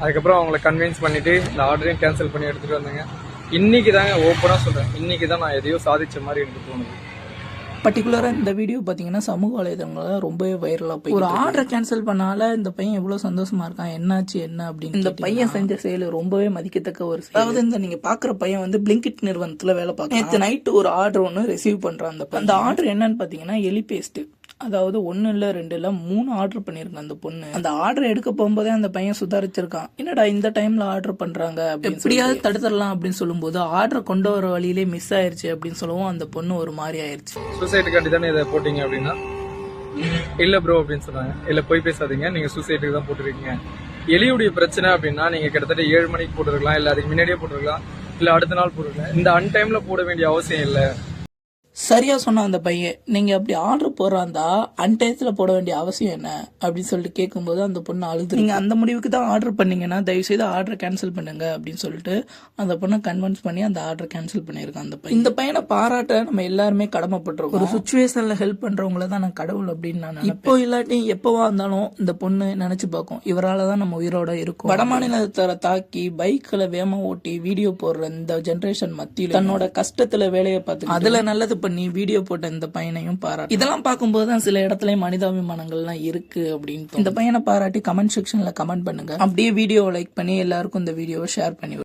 அதுக்கப்புறம் அவங்கள கன்வின்ஸ் பண்ணிட்டு இந்த ஆர்டரையும் கேன்சல் பண்ணி எடுத்துட்டு வந்தேங்க. இன்னைக்கு தாங்க ஓப்பனாக சொல்றேன், இன்னைக்கு தான் நான் எதையோ சாதிச்ச மாதிரி எனக்கு தோணுது. பர்டிகுலராக இந்த வீடியோ பார்த்தீங்கன்னா சமூக வலைதளங்களில் ரொம்பவே வைரலாக போய் ஒரு ஆர்டரை கேன்சல் பண்ணால இந்த பையன் எவ்வளோ சந்தோஷமா இருக்கான், என்னாச்சு என்ன அப்படின்னு. இந்த பையன் செஞ்ச செயல் ரொம்பவே மதிக்கத்தக்க ஒரு செயல். அதாவது இந்த நீங்கள் பார்க்குற பையன் வந்து பிளிங்கிட் நிறுவனத்தில் வேலை பார்க்க நேற்று நைட்டு ஒரு ஆர்டர் ஒன்று ரிசீவ் பண்ணுறான். அந்த ஆர்டர் என்னன்னு பார்த்தீங்கன்னா எலி பேஸ்ட்டு. அதாவது 1 இல்லை 2 இல்லை 3 ஆர்டர் பண்ணிருக்கான் அந்த பொண்ணு. அந்த ஆர்டர் எடுக்க போகும்போதே அந்த பையன் சுதாரிச்சிருக்கான், என்னடா இந்த டைம்ல ஆர்டர் பண்றாங்க, எப்படியாவது தடுத்துடலாம் அப்படின்னு சொல்லும்போது ஆர்டர் கொண்டு வர வழியிலே மிஸ் ஆயிருச்சு அப்படின்னு சொல்லவும் அந்த பொண்ணு ஒரு மாதிரி ஆயிருச்சு. சூசைட்டுக்காண்டி தானே இதை போட்டீங்க அப்படின்னா, இல்ல ப்ரோ அப்படின்னு சொன்னாங்க. இல்ல போய் பேசாதீங்க, நீங்க சூசைட்டுக்கு தான் போட்டுருக்கீங்க. எலியுடைய பிரச்சனை அப்படின்னா நீங்க கிட்டத்தட்ட 7 மணிக்கு போட்டுருக்கலாம், இல்ல அதுக்கு முன்னாடியே போட்டுருக்கலாம், இல்ல அடுத்த நாள் போட்டுருக்கலாம். இந்த அன்டைம்ல போட வேண்டிய அவசியம் இல்லை. சரியா சொன்ன அந்த பையன், நீங்க அப்படி ஆர்டர் போடுறாந்தா அன்டயத்துல போட வேண்டிய அவசியம் என்ன அப்படின்னு சொல்லிட்டு கேட்கும்போது அந்த பொண்ணு அழுது, நீங்க அந்த முடிவுக்கு தான் ஆர்டர் பண்ணீங்கன்னா தயவு செய்து ஆர்டர் கேன்சல் பண்ணுங்க அப்படின்னு சொல்லிட்டு அந்த பொண்ணை கன்வின்ஸ் பண்ணி அந்த ஆர்டர் கேன்சல் பண்ணியிருக்கான் அந்த பையன். இந்த பையனை பாராட்ட நம்ம எல்லாருமே கடமைப்பட்டிருக்கோம். ஒரு சுச்சுவேஷன்ல ஹெல்ப் பண்றவங்கள தான் நான் கடவுள் அப்படின்னு நான் இப்போ இல்லாட்டி எப்பவா இருந்தாலும் இந்த பொண்ணு நினைச்சு பார்க்கும், இவரால தான் நம்ம உயிரோட இருக்கும். வடமாநிலத்தை தாக்கி பைக்ல வேகமா ஓட்டி வீடியோ போடுற இந்த ஜென்ரேஷன் மத்தியில் தன்னோட கஷ்டத்துல வேலையை பார்த்து அதுல நல்லது பண்ணி வீடியோ போட்ட இந்த பையனையும் பாராட்டு. இதெல்லாம் பார்க்கும்போது தான் சில இடத்துல மனிதாபிமானங்கள்லாம் இருக்கு அப்படின்னு. இந்த பையனை பாராட்டி கமெண்ட் செக்ஷன்ல கமெண்ட் பண்ணுங்க. அப்படியே வீடியோவை லைக் பண்ணி எல்லாருக்கும் இந்த வீடியோவை ஷேர் பண்ணி